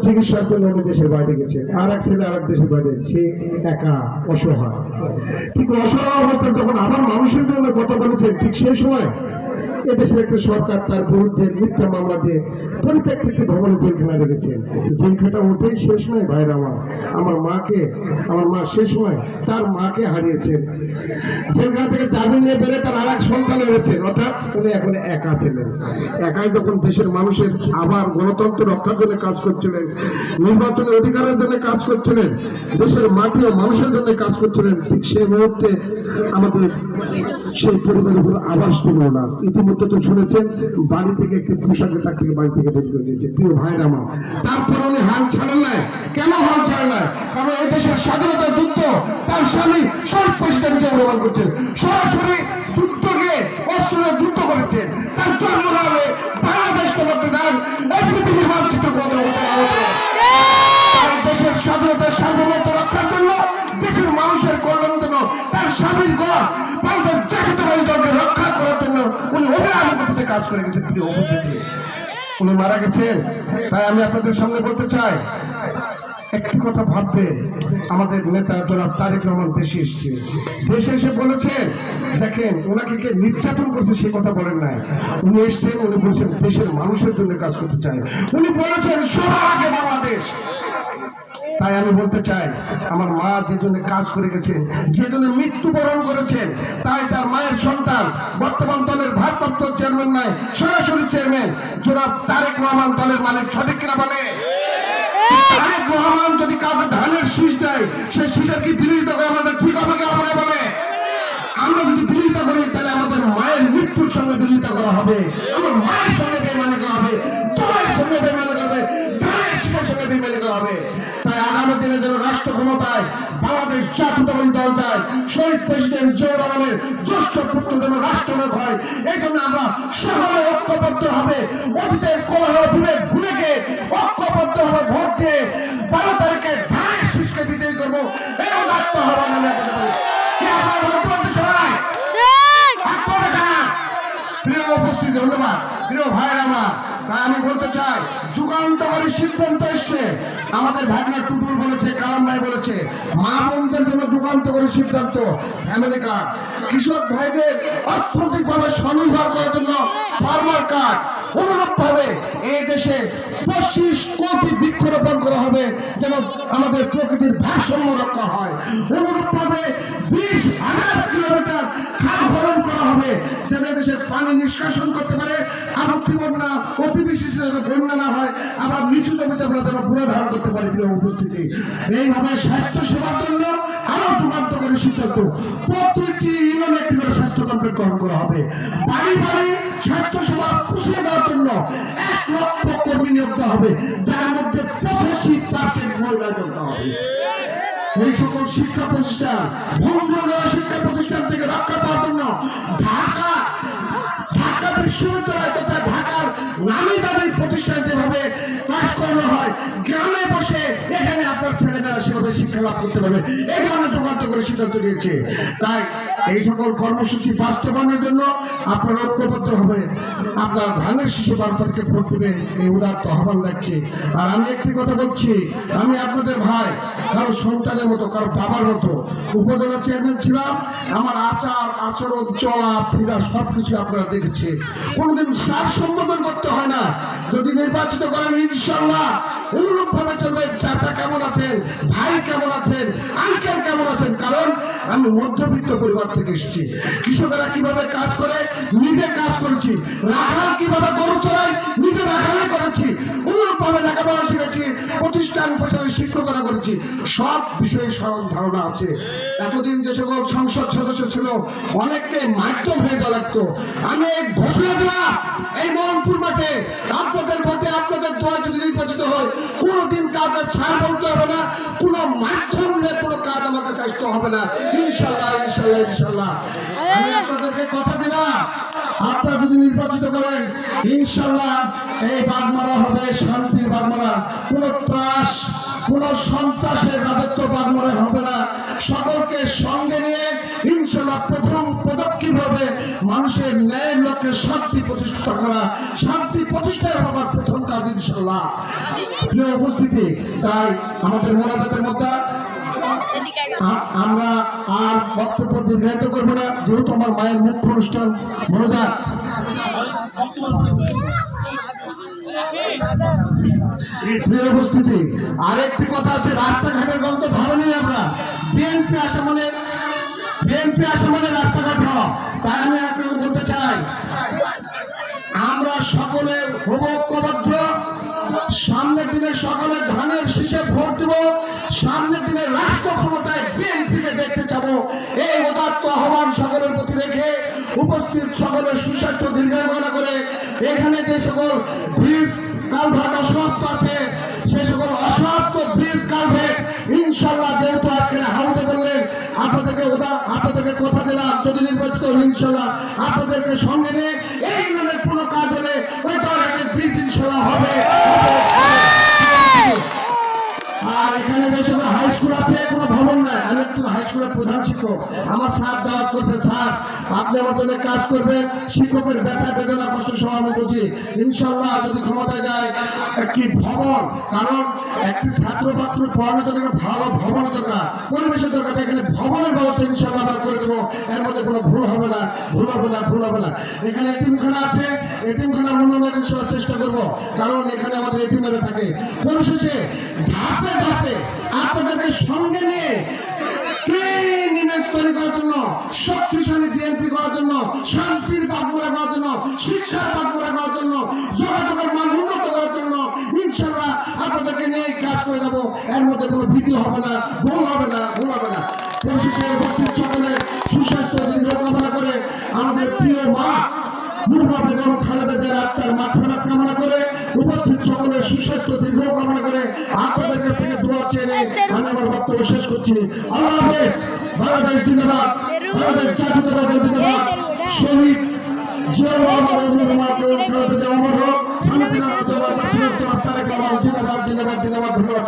চিকিৎসার জন্য অন্য দেশের বাইরে গেছে, আর এক ছেলে আর এক দেশের বাইরে, সে একা অসহায়। ঠিক অসহায় অবস্থায় যখন আবার মানুষের জন্য কথা বলেছেন, ঠিক সেই সময় এদেশের একটা সরকার তার বিরুদ্ধে মিথ্যা মামলা দিয়ে পরিত্যক্ত একটি ভবনে জেলখানা রেখেছেন। জেলখানা উঠেই শেষ নয় ভাইরা, আমার মা শেষ সময় তার মাকে হারিয়েছেন। জেলখানা থেকে জামিন নিয়ে বেড়ে তার আর এক সন্তান হয়েছেন, অর্থাৎ উনি এখন একা ছিলেন। একাই যখন দেশের মানুষের আবার গণতন্ত্র রক্ষার জন্য কাজ করছিলেন, নির্বাচনের অধিকারের জন্য কাজ করছিলেন, দেশের মাটি ও মানুষের জন্য কাজ করছিলেন, ঠিক সেই মুহূর্তে আমাদের সেই পরিবারের উপর আবাস পেল না। ইতিমধ্যে তো শুনেছেন, বাড়ি থেকে একটি পোশাকের তার থেকে বাড়ি থেকে বের করে দিয়েছে। প্রিয় ভাইরা আমার, তারপর উনি হাল ছাড়েন নাই। কেন হাল ছাড়েন নাই? কারণ এই দেশের স্বাধীনতা যুদ্ধ তার স্বামী শহীদ প্রেসিডেন্ট জিয়াউর রহমান করছেন। সরাসরি যুদ্ধকে অস্ত্রের যুদ্ধ করেছেন। তার জন্ম না হলে বাংলাদেশ তোমাকে গান এই পৃথিবীর মানচিত্র হতে দেশের স্বাধীনতার সার্বভৌমত্ব রক্ষার জন্য, দেশের মানুষের কল্যাণ জন্য, তার স্বামীর ঘর ভারতের জাতীয়তাবাদী দলকে রক্ষা করার জন্য উনি অবিরাম গতিতে কাজ করে গেছেন। প্রিয় উপস্থিতি, উনি মারা গেছেন। তাই আমি আপনাদের সামনে বলতে চাই, একটি কথা ভাববেন, আমাদের নেতা জনাব তারেক রহমান দেশে এসছে, দেশে এসে বলেছেন, দেখেন ওনাকে কে নির্যাতন করছে সে কথা বলেন নাই। উনি এসছেন, উনি বলছেন দেশের মানুষের জন্য কাজ করতে চাই। উনি বলেছেন সবার আগে বাংলাদেশ। তাই আমি বলতে চাই, আমার মা যে জন্য কাজ করে গেছেন, যে জন্য মৃত্যুবরণ করেছেন, তাই তার মায়ের সন্তান বর্তমান দলের ভারপ্রাপ্ত চেয়ারম্যান নয়, সরাসরি চেয়ারম্যান জনাব তারেক রহমান দলের মালিক। সঠিক কিনা বলে? তারেক রহমান যদি কাউকে ধানের শীষ দেয়, সেই শীষের কি বিরোধিতা করে আমাদের ঠিক হবে কি আমাদের বলে? আমরা যদি বিরোধিতা করি, তাহলে আমাদের মায়ের মৃত্যুর সঙ্গে বিরোধিতা করা হবে, আমার মায়ের সঙ্গে বেমানি করা হবে, দলের সঙ্গে বেমানি করা হবে, ধানের শীষের সঙ্গে বেমানি করা হবে। তাই আগামী দিনে যেন রাষ্ট্র ক্ষমতায় বাংলাদেশ জাতীয়তাবাদী দল যায়, শহীদ প্রেসিডেন্ট জিয়াউর রহমানের জ্যেষ্ঠ পুত্র যেন রাষ্ট্রনায়ক হয়, এই জন্য আমরা সকলে ঐক্যবদ্ধ হবে, অতীতের কলহ বিভেদ ভুলে গিয়ে ঐক্যবদ্ধ হবে, ভোট দিয়ে 12 তারিখে ধানের শীষকে বিজয়ী করবো। এই উদাত্ত আহ্বান আমি আপনাদের বলি। কি আপনারা ঐক্যবদ্ধ সবাই? প্রিয় উপস্থিতি, ধন্যবাদ। প্রিয় ভাইয়ের আমার, তাই আমি বলতে চাই, যুগান্তকারী সিদ্ধান্ত এসছে। আমাদের ভাগনা টুটুল বলেছে, কালাম ভাই বলেছে, মা বোনদের জন্য যুগান্তকারী সিদ্ধান্ত, ফ্যামিলি কার্ড, কৃষক ভাইদের অর্থনৈতিকভাবে স্বনির্ভর করার জন্য ফার্মার কার্ড। অনুরূপ ভাবে এই দেশে 25 কোটি বৃক্ষরোপণ করা হবে, যেন আমাদের প্রকৃতির ভারসাম্য রক্ষা হয়। অনুরূপ ভাবে 20,000 কিলোমিটার খাল খনন করা হবে, যেন দেশের পানি নিষ্কাশন করতে পারে, আপত্তি বন্যা অতিবৃষ্টি যেন বন্যা না হয়, আবার নিচু জমিতে আমরা যেন বুড়া ধারণ করতে পারি। প্রিয় উপস্থিতি, এইভাবে স্বাস্থ্য সেবার জন্য আরো যুগান্তকারী সিদ্ধান্ত, প্রতিটি ইউনিয়নে একটি করে স্বাস্থ্য কমপ্লেক্স গ্রহণ করা হবে। বাড়ি বাড়ি স্বাস্থ্য সেবা পৌঁছে দেওয়ার জন্য 1 লক্ষ কর্মী নিয়োগ দেওয়া হবে, যার মধ্যে 85% মহিলা করতে হবে। এই সকল শিক্ষা প্রতিষ্ঠান, ভঙ্গ দেওয়া শিক্ষা প্রতিষ্ঠান থেকে রক্ষা পাওয়ার জন্য ঢাকা বিশ্ববিদ্যালয় তথা ঢাকার নামি দামি প্রতিষ্ঠান যেভাবে ক্লাস করানো হয়, গ্রামে বসে এখানে আপনার ছেলেমেয়েরা সেভাবে শিক্ষা লাভ করতে পারবে, এই ধরনের যুগান্তকারী সিদ্ধান্ত নিয়েছে। তাই এই সকল কর্মসূচি বাস্তবায়নের জন্য আপনারা ঐক্যবদ্ধ হবেন, আপনার ধানের শিশু 12 তারিখে ভোট দেবেন, এই উদাত্ত আহ্বান লাগছে। আর আমি একটি কথা বলছি, আমি আপনাদের ভাই, কারো সন্তানের মতো, কারো বাবার মতো উপজেলা চেয়ারম্যান ছিলাম। আমার আচার আচরণ, চলা ফিরা সবকিছু আপনারা দেখেছেন। কোনদিন সার সম্বোধন করতে হয় না। যদি নির্বাচিত করেন, ইনশাআল্লাহ অনুরূপ ভাবে চলবে। চাচা কেমন আছেন, ভাই কেমন আছেন, আঙ্কেল কেমন আছেন, কারণ আমি মধ্যবিত্ত পরিবার থেকে এসেছি। কৃষকেরা কিভাবে কাজ করে নিজে কাজ করেছি, রাখাল কিভাবে গরু চড়ায় নিজে রাখালে করেছি, অনুরূপ ভাবে লেখাপড়া শিখেছি, প্রতিষ্ঠান পেশায় শিক্ষকতা করেছি, সব বিষয়ে সরল ধারণা আছে। এতদিন যে সকল সংসদ সদস্য ছিল, অনেককে মাধ্যম হয়ে যাওয়া লাগতো। আমি ঘোষণা দিলাম, এই মোহনপুর মাঠে আপনাদের ভোটে, আপনাদের দোয়া যদি নির্বাচিত হয়, কোনোদিন কাউকে ছাড় বলতে হবে না, কোনো মাধ্যম নিয়ে কোনো কাজ আমার কাছে আসতে হবে না। ইনশাল্লাহ ইনশাল্লাহ ইনশাল্লাহ আমি আপনাদেরকে কথা দিলাম, আপনারা যদি নির্বাচিত করেন, ইনশাল্লাহ এই বাগমারা হবে শান্তির বাগমারা। কোন ত্রাস, কোন সন্ত্রাসের রাজত্ব বাগমারায় হবে না। সকলকে সঙ্গে নিয়ে ইনশাল্লাহ প্রথম পদক্ষেপ হবে মানুষের ন্যায়ের লক্ষ্যে শান্তি প্রতিষ্ঠা করা, শান্তি প্রতিষ্ঠার আমার প্রথম কাজ ইনশাল্লাহ। প্রিয় উপস্থিতি, তাই আমাদের মোনাজাতের মধ্যে আমরা আর বক্তব্য দীর্ঘায়িত করবো না, যেহেতু আমার মায়ের মুখ্য অনুষ্ঠান মোনাজাত। প্রিয় উপস্থিতি, আরেকটি কথা আছে, রাস্তাঘাটের গল্প ভাবেনি আমরা। বিএনপি আসে মানে রাস্তাঘাট হওয়া। তাই আমি আপনাকে বলতে চাই, আমরা সকলের ঐক্যবদ্ধ, সামনের দিনে সকলের ধানের শীষে ভোট দেব, সামনের দিনে রাষ্ট্র ক্ষমতায় বিএনপিকে দেখতে চাবো। এই উদাত্ত আহ্বান সকলের প্রতি রেখে উপস্থিত সকলের সুস্বাস্থ্য দীর্ঘায়ু কামনা করে এখানে যে সকল ব্রিজ কালভার্ট অসমাপ্ত আছে, সে সকল অসমাপ্ত ব্রিজ কালভার্ট ইনশাল্লাহ, যেহেতু আজকে হাউসে বললেন, আপনাদেরকে কথা দিলাম, যদি নির্বাচিত ইনশাল্লাহ আপনাদেরকে সঙ্গে নিয়ে এই ধরনের কোনো কাজ হলে ওই ধরনের ব্রিজ ইনশাল্লাহ হবে। আর এখানে যে সকল হাই স্কুল আছে, কোনো ভবন নাই, আমি একটু হাই স্কুলের প্রধান শিক্ষক, আমার স্যার দাওয়াত করছে, স্যার আপনি আমার জন্য কাজ করবেন, শিক্ষকের ব্যথা বেদনা কষ্ট সহ আমি বলছি ইনশাল্লাহ যদি ক্ষমতায় যায় একটি ভবন, কারণ একটি ছাত্র পাত্র পড়ানোর জন্য ভালো ভবনের দরকার, পরিবেশের দরকার, এখানে ভবনের ব্যবস্থা ইনশাল্লাহ আমরা করে দেবো, এর মধ্যে কোনো ভুল হবে না। এখানে এতিমখানা আছে, এতিমখানা উন্নয়নের চেষ্টা করবো, কারণ এখানে আমাদের এতিমেরা থাকে। পরিশেষে ধাপে ধাপে আপনাদেরকে সঙ্গে নিয়ে তৈরি করার জন্য, শক্তিশালী বিএনপি করার জন্য, শান্তির বাগমুড়া করার জন্য, শিক্ষার বাগমুড়া করার জন্য, যোগাযোগের মান উন্নত করার জন্য ইনশাল্লাহ আপনাদেরকে নিয়ে কাজ করে যাবো। এর মধ্যে কোনো ভীতি হবে না, ভুল হবে না। পরিশেষে উপস্থিত সকলের সুস্বাস্থ্য দীর্ঘ কামনা করে আমাদের প্রিয় মা মুরমা বেগম খালেদা জিয়ার আত্মার মাগফিরাত কামনা করে উপস্থিত সকলের সুস্বাস্থ্য দীর্ঘ কামনা করে আপনাদের কাছ থেকে দোয়া চেয়ে আমি আমার বক্তব্য শেষ করছি। আল্লাহ হাফেজ। বাংলাদেশ জিন্দাবাদ, বাংলাদেশ জাতীয়তাবাদী জিন্দাবাদ। শহীদ জিয়াউর রহমান মুরমা বেগম খালেদা জিয়া অমর হোক। জিন্দাবাদ। ধন্যবাদ।